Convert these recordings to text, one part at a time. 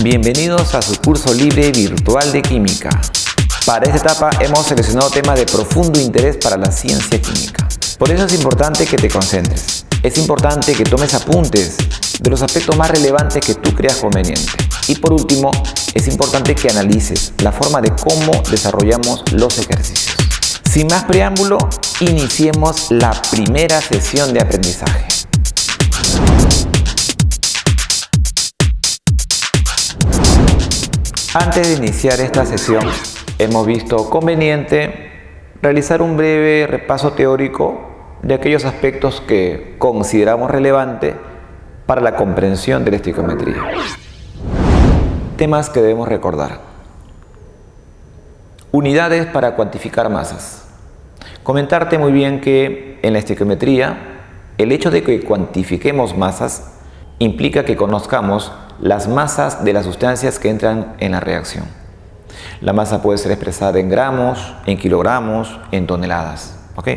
Bienvenidos a su curso libre virtual de química. Para esta etapa hemos seleccionado temas de profundo interés para la ciencia química. Por eso es importante que te concentres. Es importante que tomes apuntes de los aspectos más relevantes que tú creas conveniente. Y por último, es importante que analices la forma de cómo desarrollamos los ejercicios. Sin más preámbulo, iniciemos la primera sesión de aprendizaje. Antes de iniciar esta sesión, hemos visto conveniente realizar un breve repaso teórico de aquellos aspectos que consideramos relevantes para la comprensión de la estequiometría. Temas que debemos recordar. Unidades para cuantificar masas. Comentarte muy bien que en la estequiometría, el hecho de que cuantifiquemos masas implica que conozcamos las masas de las sustancias que entran en la reacción. La masa puede ser expresada en gramos, en kilogramos, en toneladas. ¿Ok?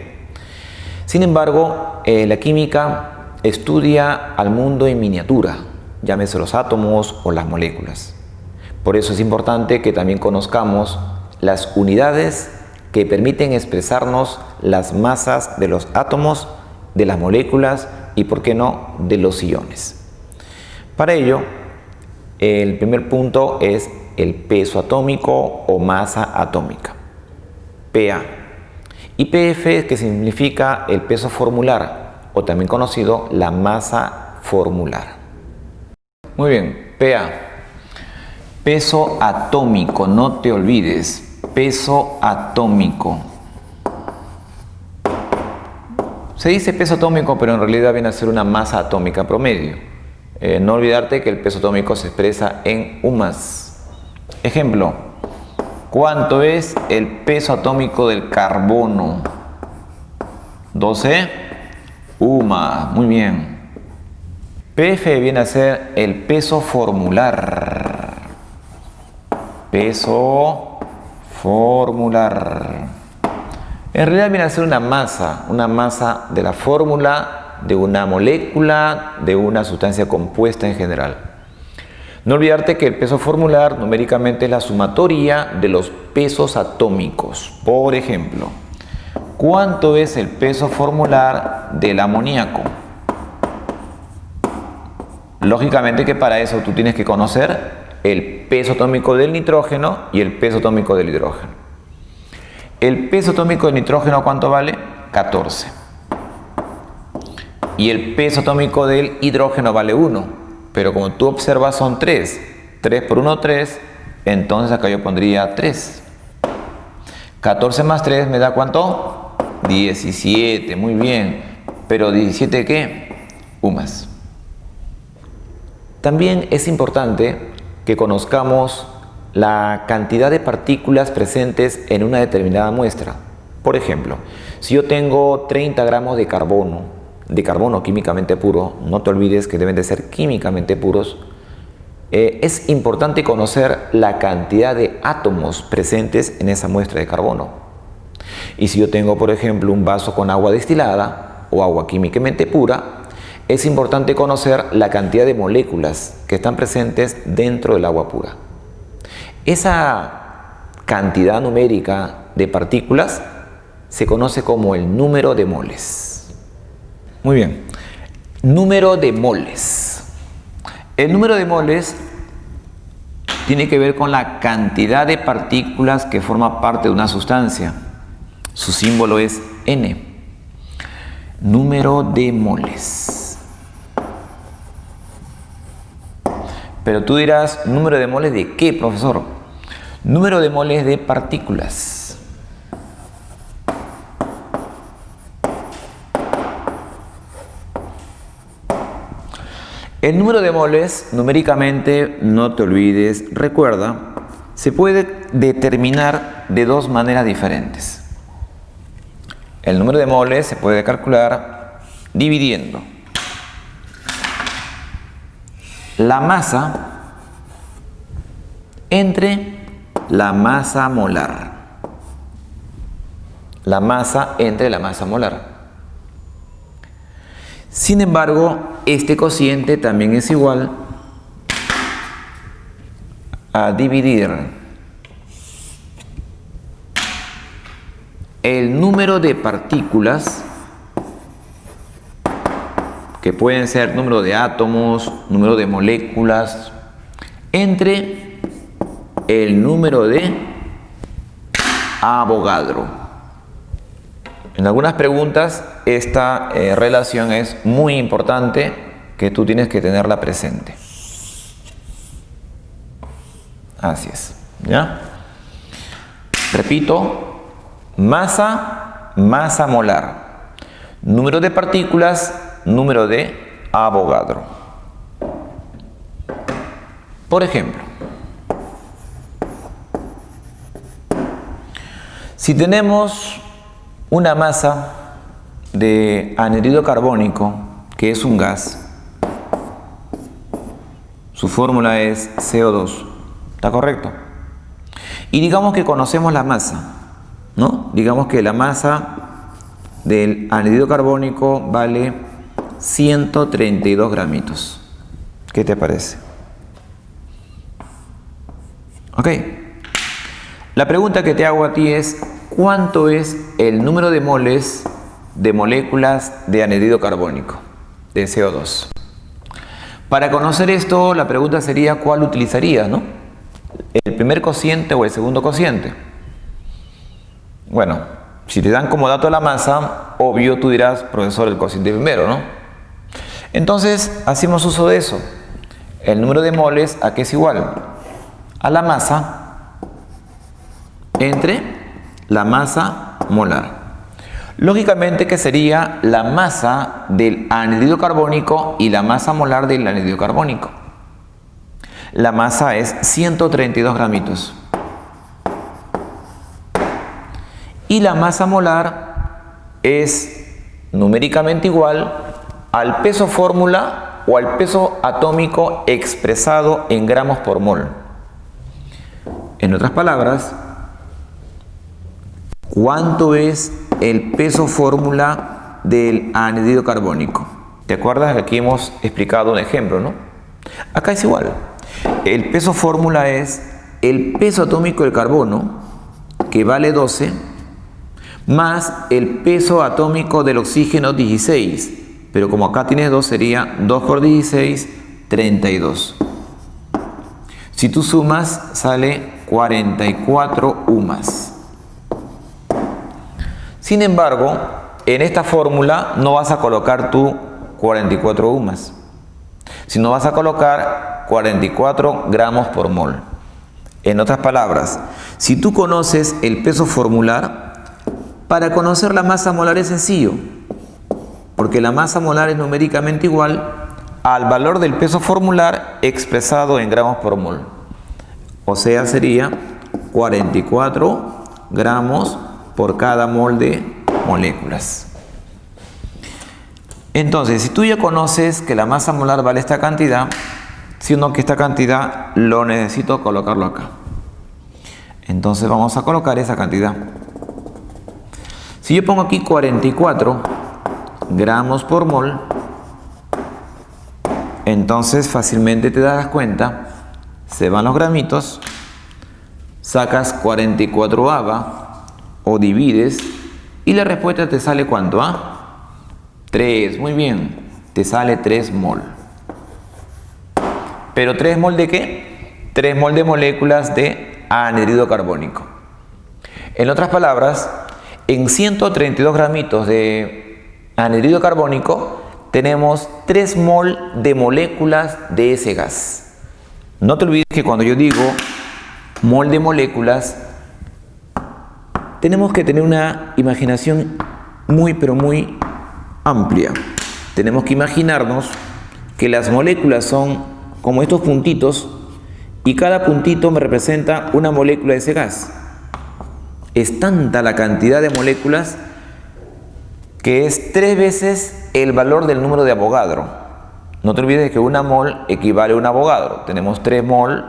Sin embargo, la química estudia al mundo en miniatura, llámese los átomos o las moléculas. Por eso es importante que también conozcamos las unidades que permiten expresarnos las masas de los átomos, de las moléculas y, por qué no, de los iones. Para ello, el primer punto es el peso atómico o masa atómica, PA. Y PF, que significa el peso formular, o también conocido la masa formular. Muy bien, PA. Peso atómico, no te olvides. Peso atómico. Se dice peso atómico, pero en realidad viene a ser una masa atómica promedio. No olvidarte que el peso atómico se expresa en UMAS. Ejemplo, ¿cuánto es el peso atómico del carbono? 12 UMAS. Muy bien. PF viene a ser el peso formular. Peso formular. En realidad viene a ser una masa de la fórmula de una molécula, de una sustancia compuesta en general. No olvidarte que el peso formular numéricamente es la sumatoria de los pesos atómicos. Por ejemplo, ¿cuánto es el peso formular del amoníaco? Lógicamente que para eso tú tienes que conocer el peso atómico del nitrógeno y el peso atómico del hidrógeno. El peso atómico del nitrógeno, ¿cuánto vale? 14. Y el peso atómico del hidrógeno vale 1. Pero como tú observas son 3. 3 por 1, 3. Entonces acá yo pondría 3. 14 más 3 me da ¿cuánto? 17. Muy bien. Pero 17 ¿qué? UMAS. También es importante que conozcamos la cantidad de partículas presentes en una determinada muestra. Por ejemplo, si yo tengo 30 gramos de carbono químicamente puro, no te olvides que deben de ser químicamente puros, es importante conocer la cantidad de átomos presentes en esa muestra de carbono. Y si yo tengo, por ejemplo, un vaso con agua destilada o agua químicamente pura, es importante conocer la cantidad de moléculas que están presentes dentro del agua pura. Esa cantidad numérica de partículas se conoce como el número de moles. Muy bien, número de moles. El número de moles tiene que ver con la cantidad de partículas que forma parte de una sustancia. Su símbolo es N. Número de moles. Pero tú dirás, ¿número de moles de qué, profesor? Número de moles de partículas. El número de moles, numéricamente, no te olvides, recuerda, se puede determinar de dos maneras diferentes. El número de moles se puede calcular dividiendo la masa entre la masa molar. La masa entre la masa molar. Sin embargo, este cociente también es igual a dividir el número de partículas, que pueden ser número de átomos, número de moléculas, entre el número de Avogadro. En algunas preguntas esta relación es muy importante, que tú tienes que tenerla presente. Así es, ¿ya? Repito, masa, masa molar. Número de partículas, número de Avogadro. Por ejemplo, si tenemos una masa de anhídrido carbónico, que es un gas, su fórmula es CO2, ¿está correcto? Y digamos que conocemos la masa, ¿no? Digamos que la masa del anhídrido carbónico vale 132 gramitos. ¿Qué te parece? Ok. La pregunta que te hago a ti es: ¿cuánto es el número de moles de moléculas de anhídrido carbónico, de CO2? Para conocer esto, la pregunta sería: ¿cuál utilizarías, no? ¿El primer cociente o el segundo cociente? Bueno, si te dan como dato la masa, obvio tú dirás: profesor, el cociente primero, ¿no? Entonces, hacemos uso de eso. El número de moles, ¿a qué es igual? A la masa entre la masa molar. Lógicamente que sería la masa del anhídrido carbónico y la masa molar del anhídrido carbónico. La masa es 132 gramitos. Y la masa molar es numéricamente igual al peso fórmula o al peso atómico expresado en gramos por mol. En otras palabras, ¿cuánto es el peso fórmula del anhídrido carbónico? ¿Te acuerdas que aquí hemos explicado un ejemplo, no? Acá es igual. El peso fórmula es el peso atómico del carbono, que vale 12, más el peso atómico del oxígeno 16. Pero como acá tienes 2, sería 2 por 16, 32. Si tú sumas, sale 44 UMAS. Sin embargo, en esta fórmula no vas a colocar tú 44 UMAS, sino vas a colocar 44 gramos por mol. En otras palabras, si tú conoces el peso formular, para conocer la masa molar es sencillo, porque la masa molar es numéricamente igual al valor del peso formular expresado en gramos por mol. O sea, sería 44 gramos por cada mol de moléculas. Entonces, si tú ya conoces que la masa molar vale esta cantidad, sino que esta cantidad lo necesito colocarlo acá. Entonces vamos a colocar esa cantidad. Si yo pongo aquí 44 gramos por mol, entonces fácilmente te darás cuenta, se van los gramitos, sacas 44 ABA o divides y la respuesta te sale ¿cuánto? 3, muy bien, te sale 3 mol. ¿Pero 3 mol de qué? 3 mol de moléculas de anhídrido carbónico. En otras palabras, en 132 gramitos de anhídrido carbónico tenemos 3 mol de moléculas de ese gas. No te olvides que cuando yo digo mol de moléculas, tenemos que tener una imaginación muy pero muy amplia. Tenemos que imaginarnos que las moléculas son como estos puntitos y cada puntito me representa una molécula de ese gas. Es tanta la cantidad de moléculas que es 3 veces el valor del número de Avogadro. No te olvides que una mol equivale a un Avogadro. Tenemos 3 mol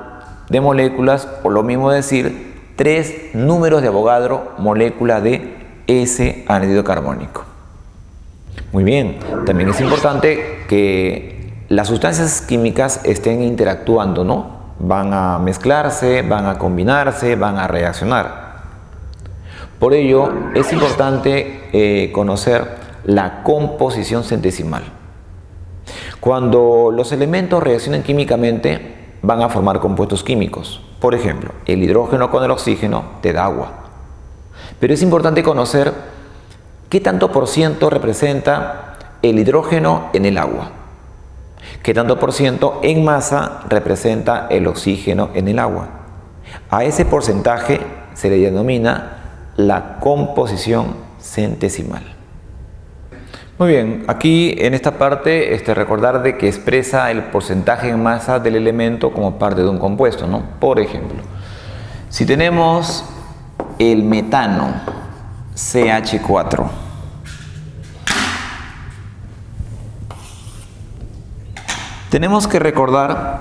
de moléculas, o lo mismo decir 3 números de Avogadro, molécula de ese anhídrido carbónico. Muy bien, también es importante que las sustancias químicas estén interactuando, ¿no? Van a mezclarse, van a combinarse, van a reaccionar. Por ello, es importante conocer la composición centesimal. Cuando los elementos reaccionan químicamente, van a formar compuestos químicos. Por ejemplo, el hidrógeno con el oxígeno te da agua. Pero es importante conocer qué tanto por ciento representa el hidrógeno en el agua. ¿Qué tanto por ciento en masa representa el oxígeno en el agua? A ese porcentaje se le denomina la composición centesimal. Muy bien, aquí en esta parte recordar de que expresa el porcentaje en masa del elemento como parte de un compuesto, ¿no? Por ejemplo, si tenemos el metano, CH4, tenemos que recordar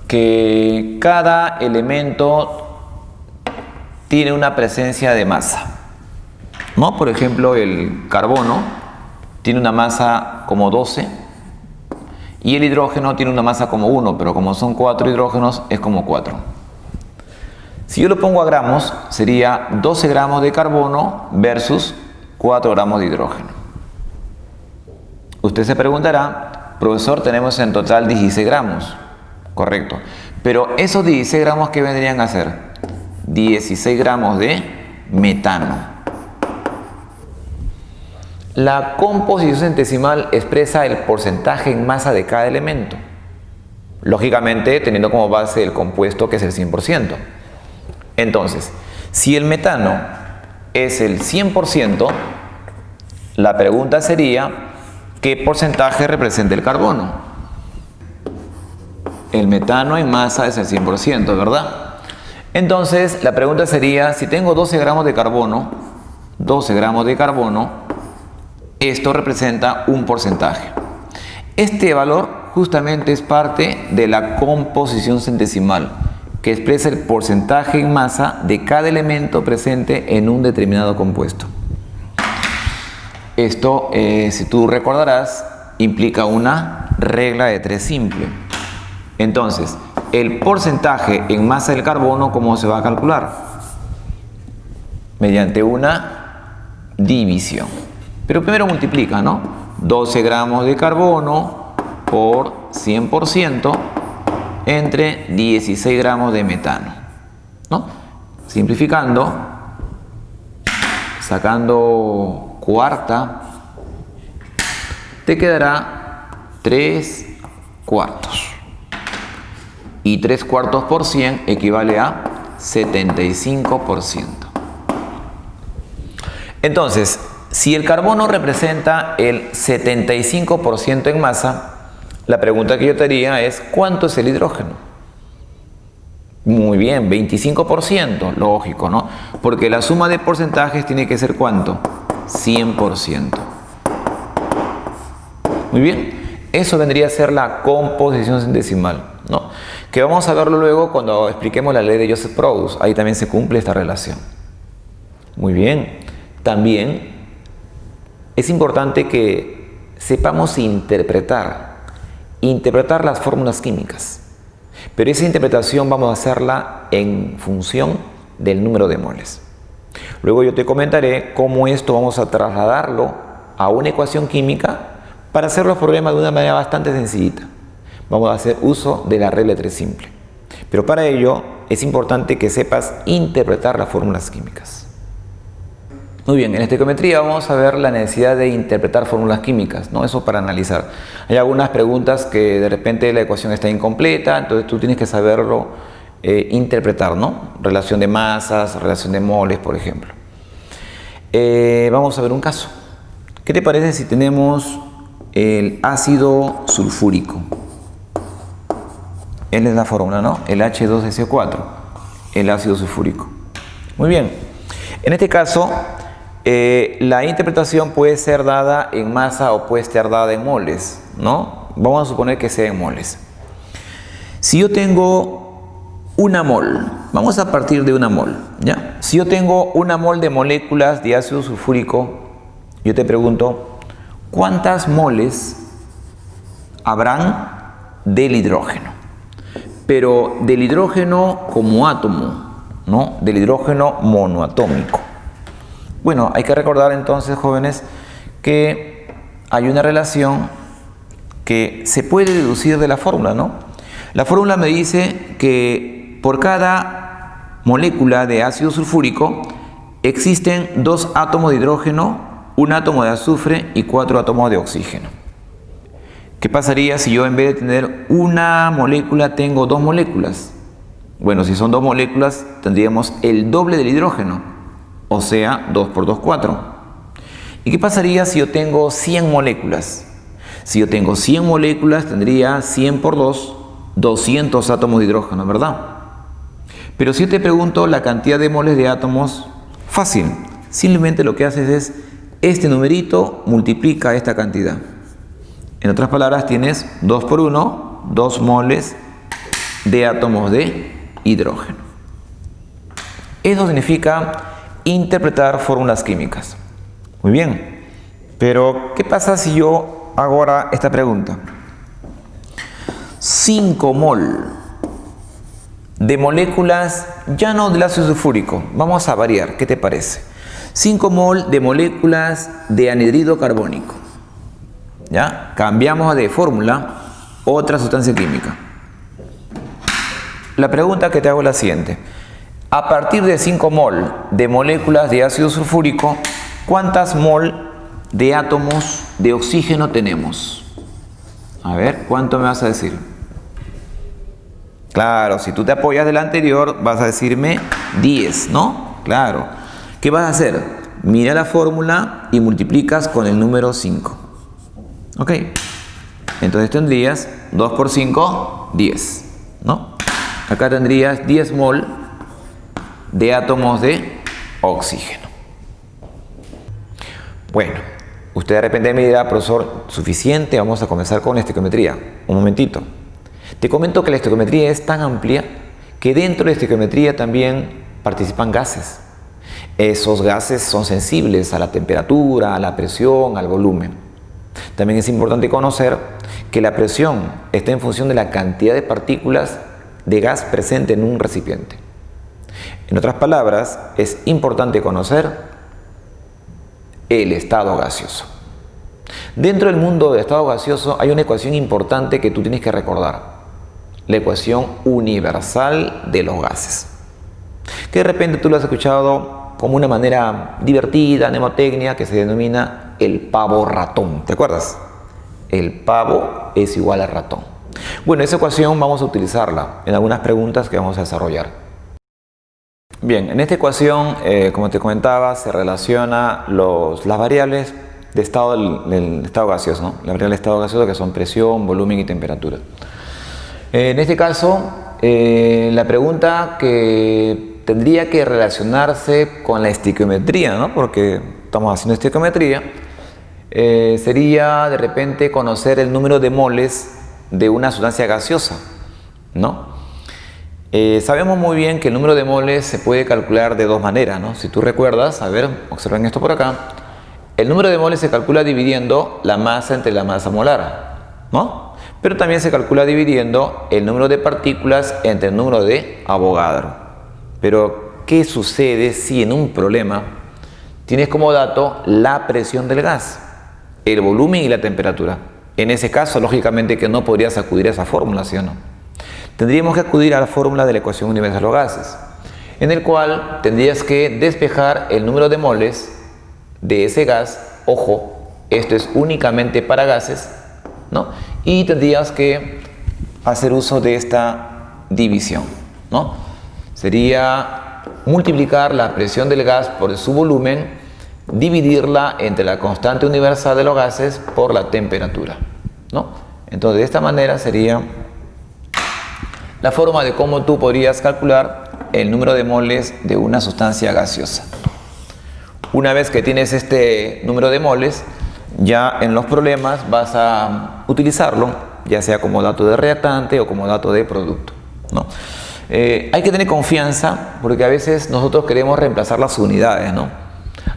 que cada elemento tiene una presencia de masa, ¿no? Por ejemplo, el carbono tiene una masa como 12 y el hidrógeno tiene una masa como 1, pero como son 4 hidrógenos es como 4. Si yo lo pongo a gramos, sería 12 gramos de carbono versus 4 gramos de hidrógeno. Usted se preguntará, profesor, tenemos en total 16 gramos. Correcto. Pero esos 16 gramos, ¿qué vendrían a ser? 16 gramos de metano. La composición centesimal expresa el porcentaje en masa de cada elemento. Lógicamente, teniendo como base el compuesto que es el 100%. Entonces, si el metano es el 100%, la pregunta sería, ¿qué porcentaje representa el carbono? El metano en masa es el 100%, ¿verdad? Entonces, la pregunta sería, si tengo 12 gramos de carbono, esto representa un porcentaje. Este valor justamente es parte de la composición centesimal, que expresa el porcentaje en masa de cada elemento presente en un determinado compuesto. Esto, si tú recordarás, implica una regla de 3 simple. Entonces, el porcentaje en masa del carbono, ¿cómo se va a calcular? Mediante una división. Pero primero multiplica, ¿no? 12 gramos de carbono por 100% entre 16 gramos de metano, ¿no? Simplificando, sacando cuarta, te quedará 3 cuartos. Y 3 cuartos por 100 equivale a 75%. Entonces, si el carbono representa el 75% en masa, la pregunta que yo te haría es, ¿cuánto es el hidrógeno? Muy bien, 25%, lógico, ¿no? Porque la suma de porcentajes tiene que ser ¿cuánto? 100%. Muy bien, eso vendría a ser la composición centesimal, ¿no? Que vamos a verlo luego cuando expliquemos la ley de Joseph-Proust. Ahí también se cumple esta relación. Muy bien, también es importante que sepamos interpretar las fórmulas químicas. Pero esa interpretación vamos a hacerla en función del número de moles. Luego yo te comentaré cómo esto vamos a trasladarlo a una ecuación química para hacer los problemas de una manera bastante sencillita. Vamos a hacer uso de la regla de 3 simple. Pero para ello es importante que sepas interpretar las fórmulas químicas. Muy bien, en estequiometría vamos a ver la necesidad de interpretar fórmulas químicas, ¿no? Eso para analizar. Hay algunas preguntas que de repente la ecuación está incompleta, entonces tú tienes que saberlo interpretar, ¿no? Relación de masas, relación de moles, por ejemplo. Vamos a ver un caso. ¿Qué te parece si tenemos el ácido sulfúrico? Él es la fórmula, ¿no? El H2SO4, el ácido sulfúrico. Muy bien. En este caso, la interpretación puede ser dada en masa o puede ser dada en moles, ¿no? Vamos a suponer que sea en moles. Si yo tengo una mol, vamos a partir de una mol, ¿ya? Si yo tengo una mol de moléculas de ácido sulfúrico, yo te pregunto, ¿cuántas moles habrán del hidrógeno? pero del hidrógeno como átomo, ¿no? Del hidrógeno monoatómico. Bueno, hay que recordar entonces, jóvenes, que hay una relación que se puede deducir de la fórmula, ¿no? La fórmula me dice que por cada molécula de ácido sulfúrico existen 2 átomos de hidrógeno, 1 átomo de azufre y 4 átomos de oxígeno. ¿Qué pasaría si yo en vez de tener una molécula tengo 2 moléculas? Bueno, si son 2 moléculas tendríamos el doble del hidrógeno, o sea, 2 por 2, 4. ¿Y qué pasaría si yo tengo 100 moléculas? Si yo tengo 100 moléculas tendría 100 por 2, 200 átomos de hidrógeno, ¿verdad? Pero si yo te pregunto la cantidad de moles de átomos, fácil. Simplemente lo que haces es, este numerito multiplica esta cantidad. En otras palabras, tienes 2 por 1, 2 moles de átomos de hidrógeno. Eso significa interpretar fórmulas químicas. Muy bien, pero ¿qué pasa si yo hago ahora esta pregunta? 5 mol de moléculas, ya no del ácido sulfúrico, vamos a variar, ¿qué te parece? 5 mol de moléculas de anhidrido carbónico. ¿Ya? Cambiamos de fórmula, otra sustancia química. La pregunta que te hago es la siguiente. A partir de 5 mol de moléculas de ácido sulfúrico, ¿cuántas mol de átomos de oxígeno tenemos? A ver, ¿cuánto me vas a decir? Claro, si tú te apoyas del anterior, vas a decirme 10, ¿no? Claro. ¿Qué vas a hacer? Mira la fórmula y multiplicas con el número 5. ¿Ok? Entonces tendrías 2 por 5, 10, ¿no? Acá tendrías 10 mol de átomos de oxígeno. Bueno, usted de repente me dirá, profesor, suficiente, vamos a comenzar con la estequiometría. Un momentito. Te comento que la estequiometría es tan amplia que dentro de la estequiometría también participan gases. Esos gases son sensibles a la temperatura, a la presión, al volumen. También es importante conocer que la presión está en función de la cantidad de partículas de gas presente en un recipiente. En otras palabras, es importante conocer el estado gaseoso. Dentro del mundo del estado gaseoso hay una ecuación importante que tú tienes que recordar. La ecuación universal de los gases. Que de repente tú lo has escuchado como una manera divertida, mnemotecnia, que se denomina el pavo ratón. ¿Te acuerdas? El pavo es igual a ratón. Bueno, esa ecuación vamos a utilizarla en algunas preguntas que vamos a desarrollar. Bien, en esta ecuación, como te comentaba, se relaciona las variables de estado del estado gaseoso, ¿no? Las variables de estado gaseoso que son presión, volumen y temperatura. En este caso, la pregunta que tendría que relacionarse con la estequiometría, ¿no? Porque estamos haciendo estequiometría, sería de repente conocer el número de moles de una sustancia gaseosa, ¿no? Sabemos muy bien que el número de moles se puede calcular de 2 maneras, ¿no? Si tú recuerdas, a ver, observen esto por acá, el número de moles se calcula dividiendo la masa entre la masa molar, ¿no? Pero también se calcula dividiendo el número de partículas entre el número de Avogadro. Pero, ¿qué sucede si en un problema tienes como dato la presión del gas, el volumen y la temperatura? En ese caso, lógicamente que no podrías acudir a esa fórmula, ¿sí o no? Tendríamos que acudir a la fórmula de la ecuación universal de los gases, en el cual tendrías que despejar el número de moles de ese gas. Ojo, esto es únicamente para gases, ¿no? Y tendrías que hacer uso de esta división, ¿no? Sería multiplicar la presión del gas por su volumen, dividirla entre la constante universal de los gases por la temperatura, ¿no? Entonces, de esta manera sería la forma de cómo tú podrías calcular el número de moles de una sustancia gaseosa. Una vez que tienes este número de moles, ya en los problemas vas a utilizarlo, ya sea como dato de reactante o como dato de producto, ¿no? Hay que tener confianza porque a veces nosotros queremos reemplazar las unidades, ¿no?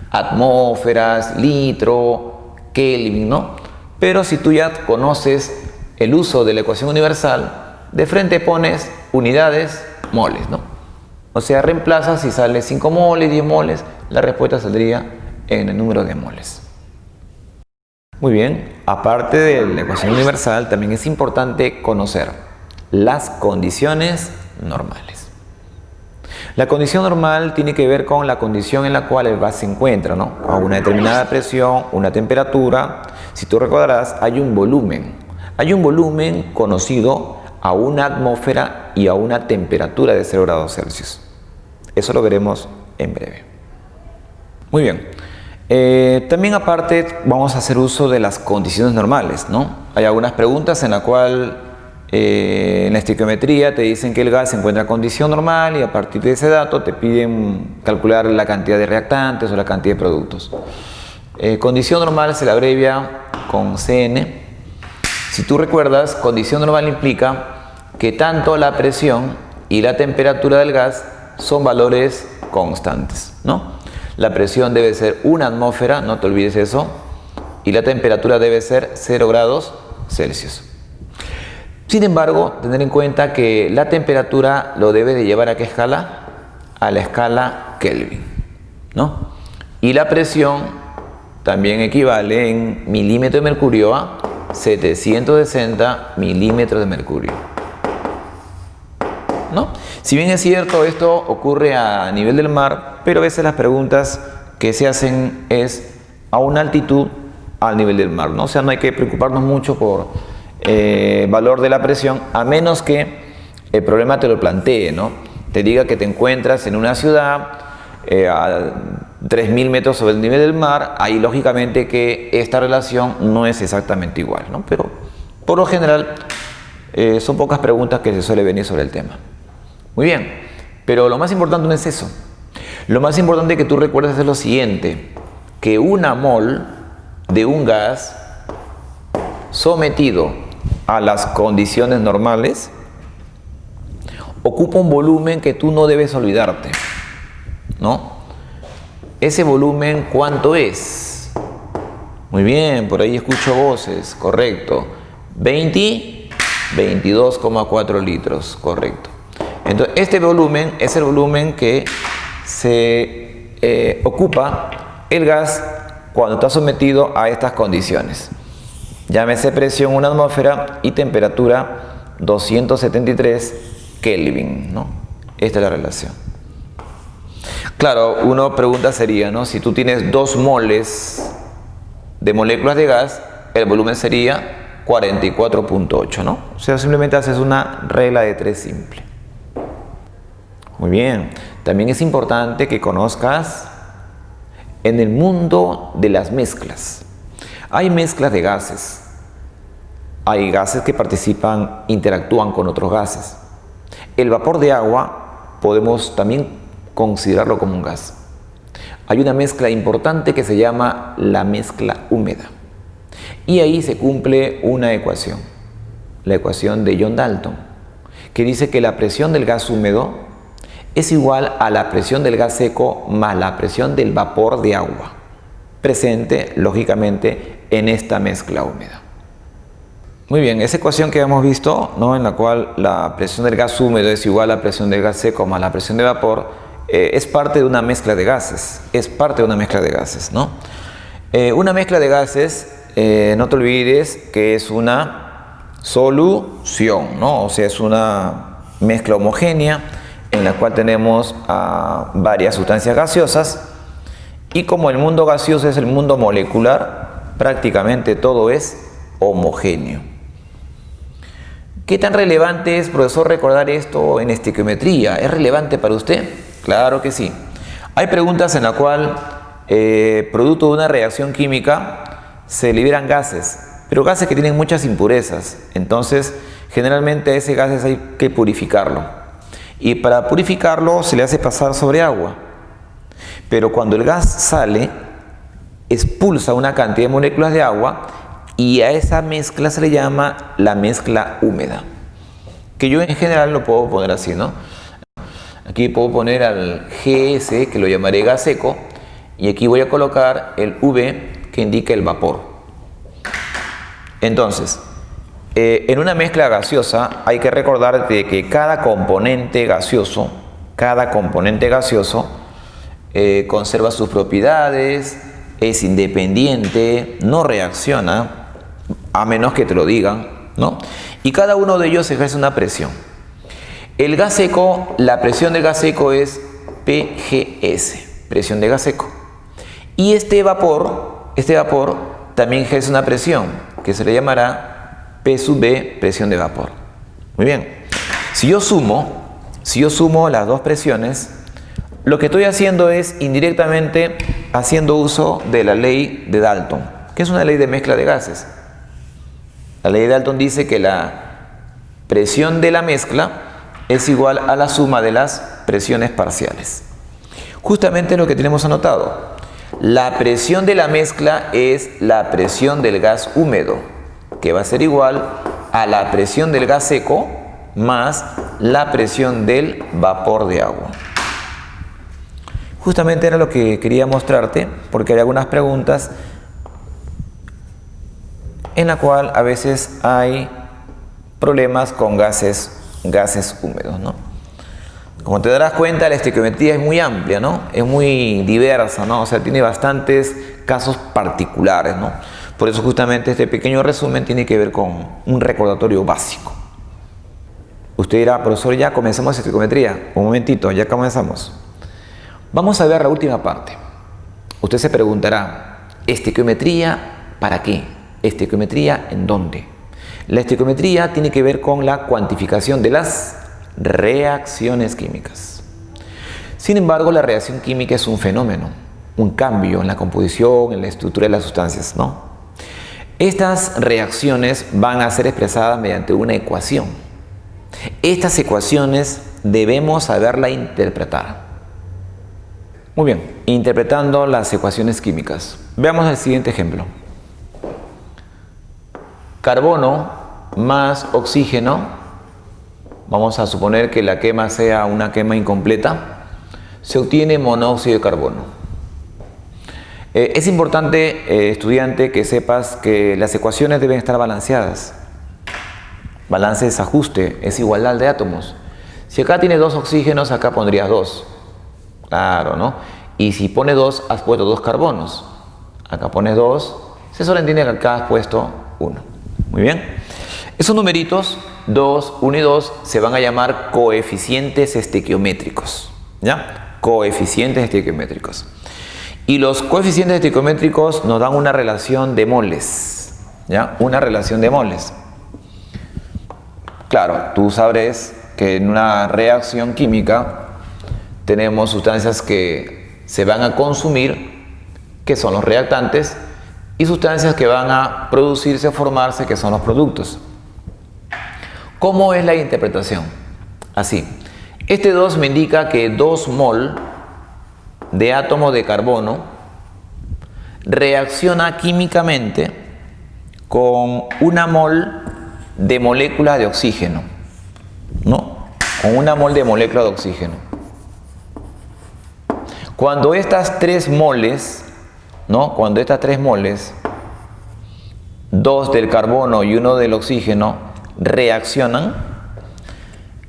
Atmósferas, litro, Kelvin, ¿no? Pero si tú ya conoces el uso de la ecuación universal, de frente pones unidades, moles, ¿no? O sea, reemplaza si sale 5 moles, 10 moles, la respuesta saldría en el número de moles. Muy bien, aparte de la ecuación universal, también es importante conocer las condiciones normales. La condición normal tiene que ver con la condición en la cual el gas se encuentra, ¿no? A una determinada presión, una temperatura. Si tú recordarás, hay un volumen. Hay un volumen conocido a una atmósfera y a una temperatura de 0 grados Celsius. Eso lo veremos en breve. Muy bien. También aparte vamos a hacer uso de las condiciones normales, ¿no? Hay algunas preguntas en la cual en la estequiometría te dicen que el gas se encuentra en condición normal y a partir de ese dato te piden calcular la cantidad de reactantes o la cantidad de productos. Condición normal se la abrevia con CN. Si tú recuerdas, condición normal implica que tanto la presión y la temperatura del gas son valores constantes, ¿no? La presión debe ser 1 atmósfera, no te olvides eso, y la temperatura debe ser 0 grados Celsius. Sin embargo, tener en cuenta que la temperatura lo debe de llevar ¿a qué escala? A la escala Kelvin, ¿no? Y la presión también equivale en milímetros de mercurio a 760 milímetros de mercurio, ¿no? Si bien es cierto, esto ocurre a nivel del mar, pero a veces las preguntas que se hacen es a una altitud al nivel del mar, ¿no? O sea, no hay que preocuparnos mucho por valor de la presión, a menos que el problema te lo plantee, ¿no? Te diga que te encuentras en una ciudad a 3000 metros sobre el nivel del mar, ahí lógicamente que esta relación no es exactamente igual, ¿no? Pero por lo general son pocas preguntas que se suele venir sobre el tema. Muy bien, pero lo más importante no es eso. Lo más importante que tú recuerdes es lo siguiente, que una mol de un gas sometido a las condiciones normales ocupa un volumen que tú no debes olvidarte, ¿no? Ese volumen, ¿cuánto es? Muy bien, por ahí escucho voces, correcto. 22,4 litros, correcto. Entonces, este volumen es el volumen que se ocupa el gas cuando está sometido a estas condiciones. Llámese presión 1 atmósfera y temperatura 273 Kelvin, ¿no? Esta es la relación. Claro, una pregunta sería, ¿no? Si tú tienes 2 moles de moléculas de gas, el volumen sería 44,8, ¿no? O sea, simplemente haces una regla de 3 simple. Muy bien, también es importante que conozcas en el mundo de las mezclas. Hay mezclas de gases. Hay gases que participan, interactúan con otros gases. El vapor de agua podemos también considerarlo como un gas. Hay una mezcla importante que se llama la mezcla húmeda. Y ahí se cumple una ecuación, la ecuación de John Dalton, que dice que la presión del gas húmedo es igual a la presión del gas seco más la presión del vapor de agua, presente, lógicamente, en esta mezcla húmeda. Muy bien, esa ecuación que hemos visto, ¿no? En la cual la presión del gas húmedo es igual a la presión del gas seco más la presión de vapor, es parte de una mezcla de gases, ¿no? Una mezcla de gases, no te olvides que es una solución, ¿no? O sea, es una mezcla homogénea en la cual tenemos varias sustancias gaseosas, y como el mundo gaseoso es el mundo molecular, prácticamente todo es homogéneo. ¿Qué tan relevante es, profesor, recordar esto en estequiometría? ¿Es relevante para usted? Claro que sí. Hay preguntas en la cual, producto de una reacción química, se liberan gases, pero gases que tienen muchas impurezas. Entonces, generalmente ese gas hay que purificarlo. Y para purificarlo se le hace pasar sobre agua. Pero cuando el gas sale, expulsa una cantidad de moléculas de agua y a esa mezcla se le llama la mezcla húmeda. Que yo en general lo puedo poner así, ¿no? Aquí puedo poner al GS, que lo llamaré gas seco, y aquí voy a colocar el V, que indica el vapor. Entonces, En una mezcla gaseosa hay que recordar de que cada componente gaseoso conserva sus propiedades, es independiente, no reacciona, a menos que te lo digan, ¿no? Y cada uno de ellos ejerce una presión. El gas seco, la presión del gas seco es PGS, presión de gas seco. Y este vapor también ejerce una presión, que se le llamará P sub B, presión de vapor. Muy bien. Si yo sumo las dos presiones, lo que estoy haciendo es indirectamente haciendo uso de la ley de Dalton, que es una ley de mezcla de gases. La ley de Dalton dice que la presión de la mezcla es igual a la suma de las presiones parciales. Justamente lo que tenemos anotado. La presión de la mezcla es la presión del gas húmedo, que va a ser igual a la presión del gas seco más la presión del vapor de agua. Justamente era lo que quería mostrarte, porque hay algunas preguntas en la cual a veces hay problemas con gases húmedos, ¿no? Como te darás cuenta, la estequiometría es muy amplia, ¿no? Es muy diversa, ¿no? O sea, tiene bastantes casos particulares, ¿no? Por eso justamente este pequeño resumen tiene que ver con un recordatorio básico. Usted dirá, profesor, ya comenzamos estequiometría. Un momentito, ya comenzamos. Vamos a ver la última parte. Usted se preguntará, ¿estequiometría para qué? ¿Estequiometría en dónde? La estequiometría tiene que ver con la cuantificación de las reacciones químicas. Sin embargo, la reacción química es un fenómeno, un cambio en la composición, en la estructura de las sustancias, ¿no? Estas reacciones van a ser expresadas mediante una ecuación. Estas ecuaciones debemos saberla interpretar. Muy bien, interpretando las ecuaciones químicas. Veamos el siguiente ejemplo. Carbono más oxígeno. Vamos a suponer que la quema sea una quema incompleta. Se obtiene monóxido de carbono. Es importante, estudiante, que sepas que las ecuaciones deben estar balanceadas. Balance es ajuste, es igualdad de átomos. Si acá tiene 2 oxígenos, acá pondrías 2. Claro, ¿no? Y si pone 2, has puesto 2 carbonos. Acá pones 2. Se sobreentiende que acá has puesto 1. Muy bien. Esos numeritos, 2, 1 y 2, se van a llamar coeficientes estequiométricos. ¿Ya? Coeficientes estequiométricos. Y los coeficientes estequiométricos nos dan una relación de moles. ¿Ya? Una relación de moles. Claro, tú sabrás que en una reacción química tenemos sustancias que se van a consumir, que son los reactantes, y sustancias que van a producirse o formarse, que son los productos. ¿Cómo es la interpretación? Así. Este 2 me indica que 2 mol de átomo de carbono reacciona químicamente con 1 mol de molécula de oxígeno, ¿no? Con 1 mol de molécula de oxígeno. Cuando estas 3 moles, ¿no? Cuando estas 3 moles, 2 del carbono y 1 del oxígeno, reaccionan,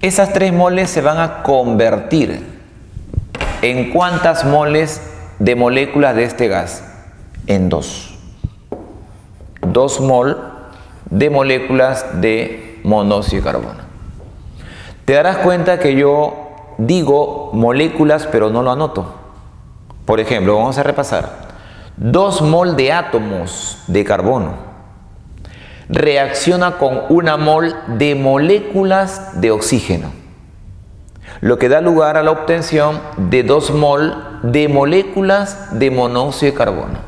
esas 3 moles se van a convertir en ¿cuántas moles de moléculas de este gas? En 2. 2 mol de moléculas de monóxido de carbono. Te darás cuenta que yo digo moléculas, pero no lo anoto. Por ejemplo, vamos a repasar. 2 mol de átomos de carbono reacciona con 1 mol de moléculas de oxígeno, lo que da lugar a la obtención de 2 mol de moléculas de monóxido de carbono.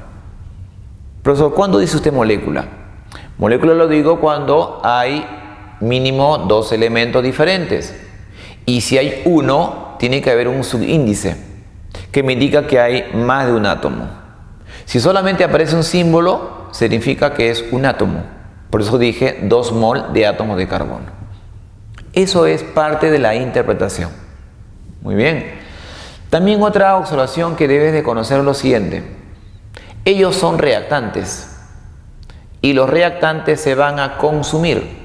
Profesor, ¿cuándo dice usted molécula? Molécula lo digo cuando hay mínimo 2 elementos diferentes. Y si hay 1, tiene que haber un subíndice que me indica que hay más de un átomo. Si solamente aparece un símbolo, significa que es un átomo. Por eso dije 2 mol de átomos de carbono. Eso es parte de la interpretación. Muy bien. También otra observación que debes de conocer es lo siguiente. Ellos son reactantes y los reactantes se van a consumir.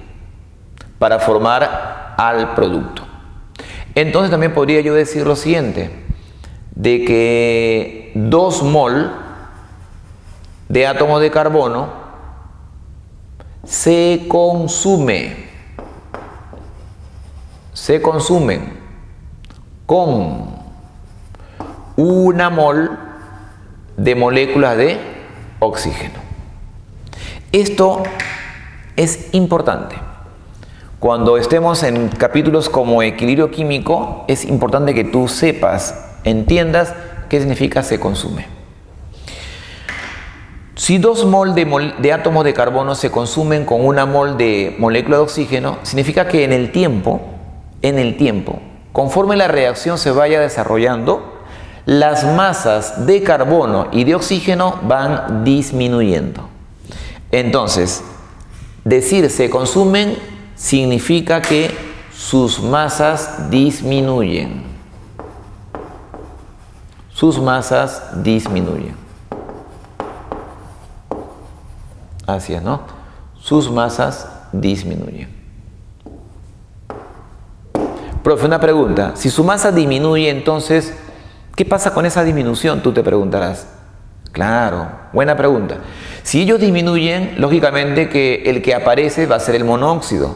para formar al producto. Entonces también podría yo decir lo siguiente, de que 2 mol de átomos de carbono se consumen con 1 mol de moléculas de oxígeno. Esto es importante. Cuando estemos en capítulos como equilibrio químico, es importante que tú sepas, entiendas qué significa se consume. Si 2 mol de átomos de carbono se consumen con 1 mol de molécula de oxígeno, significa que en el tiempo, conforme la reacción se vaya desarrollando, las masas de carbono y de oxígeno van disminuyendo. Entonces, decir se consumen significa que sus masas disminuyen. Sus masas disminuyen. Así es, ¿no? Sus masas disminuyen. Profe, una pregunta. Si su masa disminuye, entonces, ¿qué pasa con esa disminución? Tú te preguntarás. Claro, buena pregunta. Si ellos disminuyen, lógicamente que el que aparece va a ser el monóxido.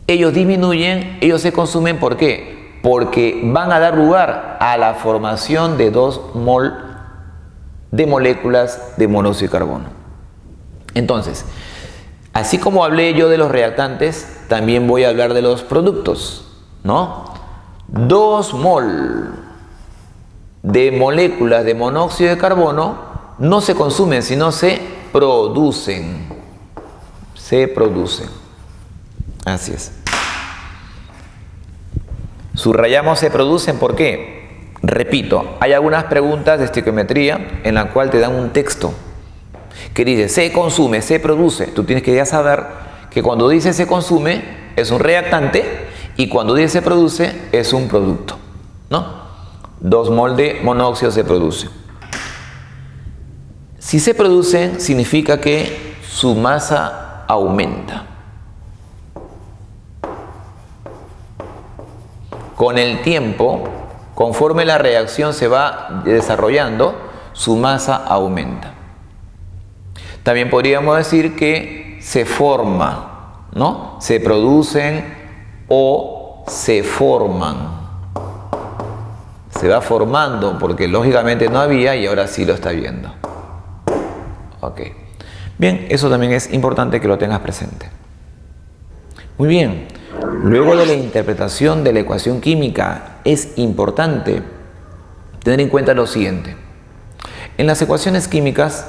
Ellos disminuyen, ellos se consumen, ¿por qué? Porque van a dar lugar a la formación de 2 mol de moléculas de monóxido de carbono. Entonces, así como hablé yo de los reactantes, también voy a hablar de los productos, ¿no? 2 mol de moléculas de monóxido de carbono no se consumen, sino se producen. Se producen. Así es. Subrayamos se producen, ¿por qué? Repito, hay algunas preguntas de estequiometría en la cual te dan un texto que dice se consume, se produce. Tú tienes que ya saber que cuando dice se consume es un reactante y cuando dice se produce es un producto, ¿no? 2 mol de monóxido se produce. Si se producen, significa que su masa aumenta. Con el tiempo, conforme la reacción se va desarrollando, su masa aumenta. También podríamos decir que se forma, ¿no? Se producen o se forman. Se va formando porque lógicamente no había y ahora sí lo está viendo. Ok. Bien, eso también es importante que lo tengas presente. Muy bien. Luego de la interpretación de la ecuación química, es importante tener en cuenta lo siguiente. En las ecuaciones químicas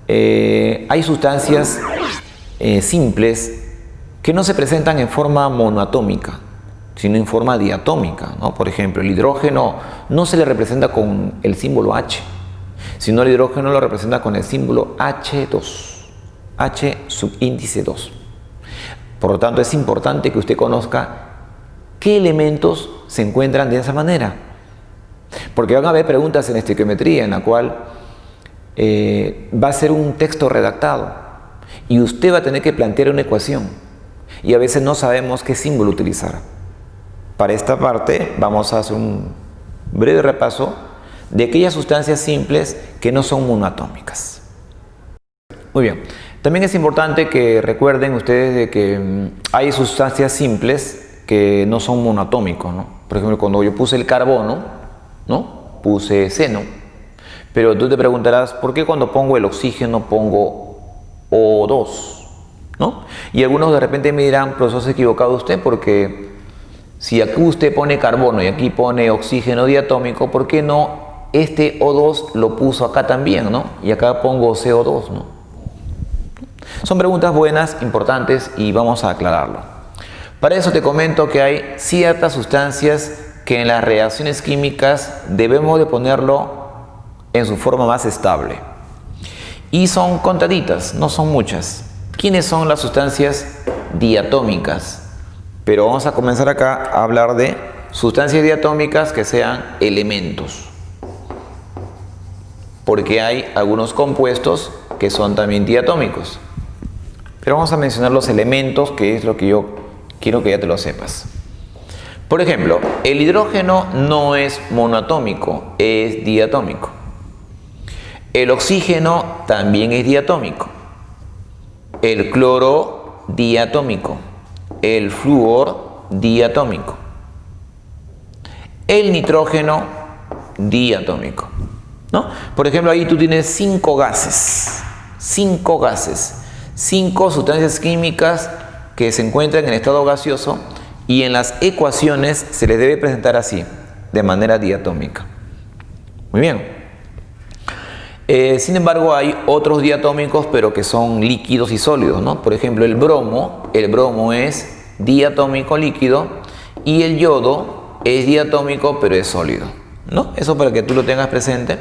hay sustancias simples que no se presentan en forma monoatómica, sino en forma diatómica, ¿no? Por ejemplo, el hidrógeno no se le representa con el símbolo H, sino el hidrógeno lo representa con el símbolo H2, H subíndice 2. Por lo tanto, es importante que usted conozca qué elementos se encuentran de esa manera. Porque van a haber preguntas en estequiometría en la cual va a ser un texto redactado y usted va a tener que plantear una ecuación y a veces no sabemos qué símbolo utilizar. Para esta parte vamos a hacer un breve repaso de aquellas sustancias simples que no son monoatómicas. Muy bien. También es importante que recuerden ustedes de que hay sustancias simples que no son monoatómicos, ¿no? Por ejemplo, cuando yo puse el carbono, ¿no? Puse seno. Pero tú te preguntarás, ¿por qué cuando pongo el oxígeno pongo O2? ¿No? Y algunos de repente me dirán, profesor, se ha equivocado usted porque si aquí usted pone carbono y aquí pone oxígeno diatómico, ¿por qué no este O2 lo puso acá también, ¿no? Y acá pongo CO2, ¿no? Son preguntas buenas, importantes y vamos a aclararlo. Para eso te comento que hay ciertas sustancias que en las reacciones químicas debemos de ponerlo en su forma más estable. Y son contaditas, no son muchas. ¿Quiénes son las sustancias diatómicas? Pero vamos a comenzar acá a hablar de sustancias diatómicas que sean elementos. Porque hay algunos compuestos que son también diatómicos. Pero vamos a mencionar los elementos, que es lo que yo Quiero que ya te lo sepas. Por ejemplo, el hidrógeno no es monoatómico, es diatómico. El oxígeno también es diatómico. El cloro, diatómico. El flúor, diatómico. El nitrógeno, diatómico, ¿no? Por ejemplo, ahí tú tienes 5 gases, 5 sustancias químicas que se encuentran en estado gaseoso y en las ecuaciones se les debe presentar así, de manera diatómica. Muy bien. Sin embargo, hay otros diatómicos, pero que son líquidos y sólidos, ¿no? Por ejemplo, el bromo es diatómico líquido y el yodo es diatómico, pero es sólido, ¿no? Eso para que tú lo tengas presente.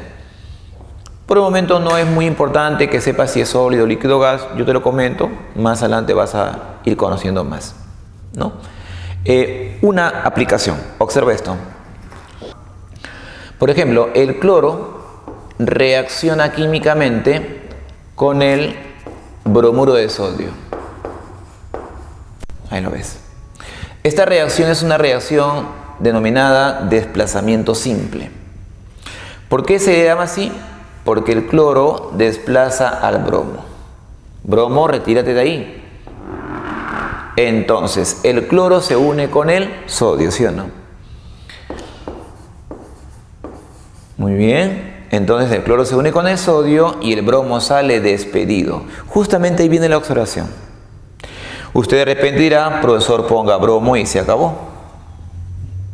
Por el momento no es muy importante que sepas si es sólido, líquido o gas. Yo te lo comento, más adelante vas a ir conociendo más, ¿no? Una aplicación, observa esto. Por ejemplo, el cloro reacciona químicamente con el bromuro de sodio. Ahí lo ves. Esta reacción es una reacción denominada desplazamiento simple. ¿Por qué se llama así? Porque el cloro desplaza al bromo. Bromo, retírate de ahí. Entonces, el cloro se une con el sodio, ¿sí o no? Muy bien. Entonces, el cloro se une con el sodio y el bromo sale despedido. Justamente ahí viene la observación. Usted de repente dirá, profesor, ponga bromo y se acabó.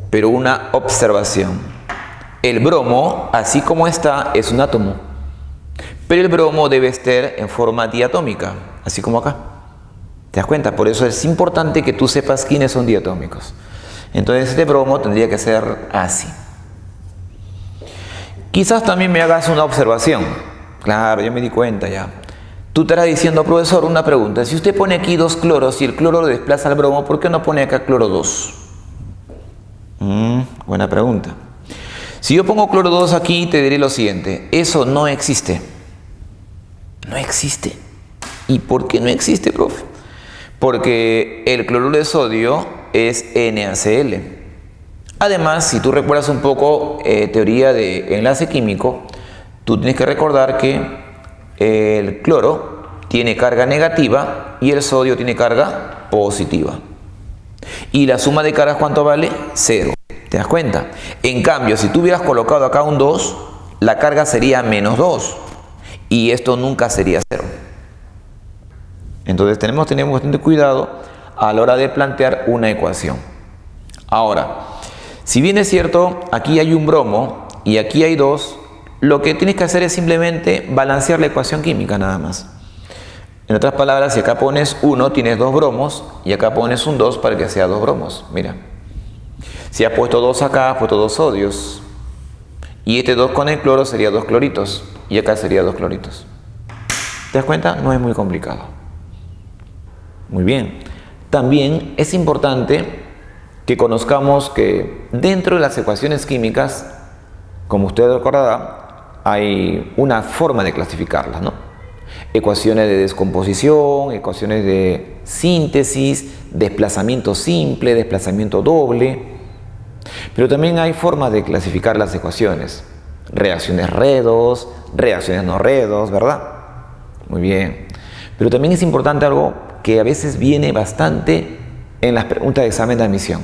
Pero una observación. El bromo, así como está, es un átomo. Pero el bromo debe estar en forma diatómica, así como acá. ¿Te das cuenta? Por eso es importante que tú sepas quiénes son diatómicos. Entonces este bromo tendría que ser así. Quizás también me hagas una observación. Claro, ya me di cuenta ya. Tú estarás diciendo, profesor, una pregunta. Si usted pone aquí 2 cloros y el cloro desplaza al bromo, ¿por qué no pone acá cloro 2? Buena pregunta. Si yo pongo cloro 2 aquí, te diré lo siguiente. Eso no existe. No existe. ¿Y por qué no existe, profe? Porque el cloruro de sodio es NaCl. Además, si tú recuerdas un poco teoría de enlace químico, tú tienes que recordar que el cloro tiene carga negativa y el sodio tiene carga positiva. Y la suma de cargas, ¿cuánto vale? 0. ¿Te das cuenta? En cambio, si tú hubieras colocado acá un 2, la carga sería menos 2. Y esto nunca sería 0. Entonces tenemos que tener bastante cuidado a la hora de plantear una ecuación. Ahora, si bien es cierto, aquí hay un bromo y aquí hay 2, lo que tienes que hacer es simplemente balancear la ecuación química nada más. En otras palabras, si acá pones 1, tienes 2 bromos y acá pones un 2 para que sea 2 bromos. Mira, si has puesto 2 acá, has puesto 2 sodios. Y este 2 con el cloro sería 2 cloritos y acá sería 2 cloritos. ¿Te das cuenta? No es muy complicado. Muy bien. También es importante que conozcamos que dentro de las ecuaciones químicas, como usted recordará, hay una forma de clasificarlas, ¿no? Ecuaciones de descomposición, ecuaciones de síntesis, desplazamiento simple, desplazamiento doble. Pero también hay formas de clasificar las ecuaciones. Reacciones redox, reacciones no redox, ¿verdad? Muy bien. Pero también es importante algo que a veces viene bastante en las preguntas de examen de admisión.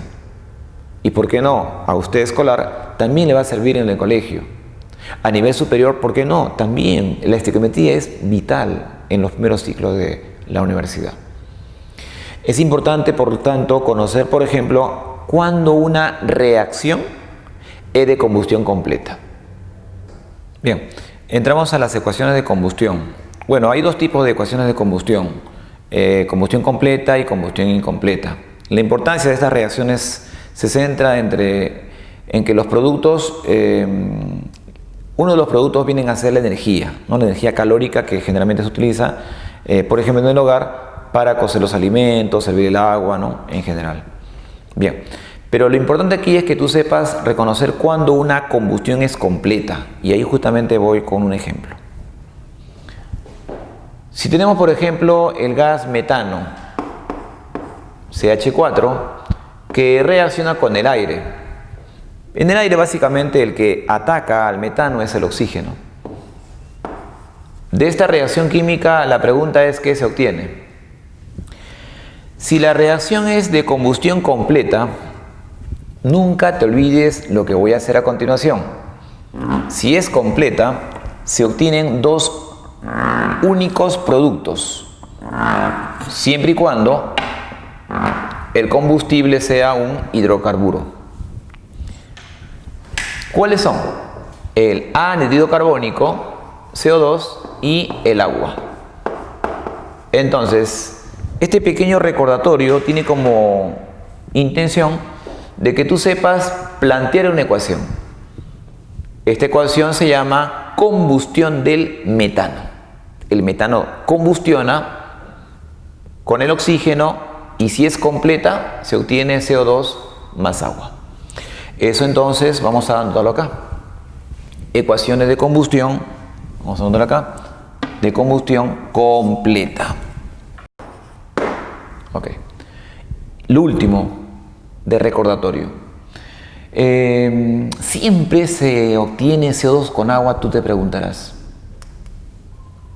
Y por qué no, a usted escolar también le va a servir en el colegio. A nivel superior, ¿por qué no? También la estequiometría es vital en los primeros ciclos de la universidad. Es importante, por lo tanto, conocer, por ejemplo, cuando una reacción es de combustión completa. Bien, entramos a las ecuaciones de combustión. Bueno, hay 2 tipos de ecuaciones de combustión. Combustión completa y combustión incompleta. La importancia de estas reacciones se centra en que los productos, uno de los productos vienen a ser la energía, ¿no? La energía calórica que generalmente se utiliza, por ejemplo, en el hogar para cocer los alimentos, servir el agua, ¿no? En general. Bien, pero lo importante aquí es que tú sepas reconocer cuando una combustión es completa, y ahí justamente voy con un ejemplo. Si tenemos, por ejemplo, el gas metano, CH4, que reacciona con el aire. En el aire básicamente el que ataca al metano es el oxígeno. De esta reacción química la pregunta es ¿qué se obtiene? Si la reacción es de combustión completa, nunca te olvides lo que voy a hacer a continuación. Si es completa, se obtienen dos únicos productos, siempre y cuando el combustible sea un hidrocarburo. ¿Cuáles son? El anhídrido carbónico, CO2 y el agua. Entonces, este pequeño recordatorio tiene como intención de que tú sepas plantear una ecuación. Esta ecuación se llama combustión del metano. El metano combustiona con el oxígeno y si es completa se obtiene CO2 más agua. Eso entonces vamos a anotarlo acá. Ecuaciones de combustión, vamos a anotarlo acá, de combustión completa. Ok. Lo último de recordatorio. Siempre se obtiene CO2 con agua, tú te preguntarás.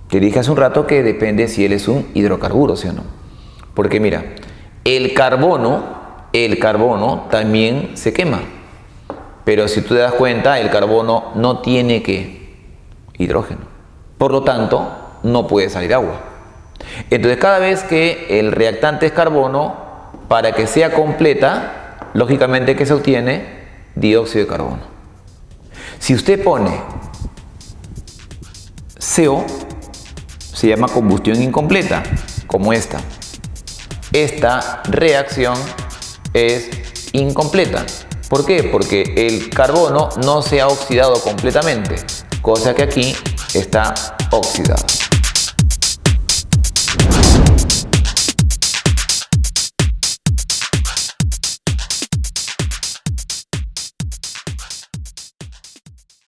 Te dije hace un rato que depende si él es un hidrocarburo, ¿sí o no? Porque mira, el carbono también se quema. Pero si tú te das cuenta, el carbono no tiene hidrógeno. Por lo tanto, no puede salir agua. Entonces, cada vez que el reactante es carbono, para que sea completa, lógicamente que se obtiene dióxido de carbono. Si usted pone CO, se llama combustión incompleta, como esta. Esta reacción es incompleta. ¿Por qué? Porque el carbono no se ha oxidado completamente, cosa que aquí está oxidado.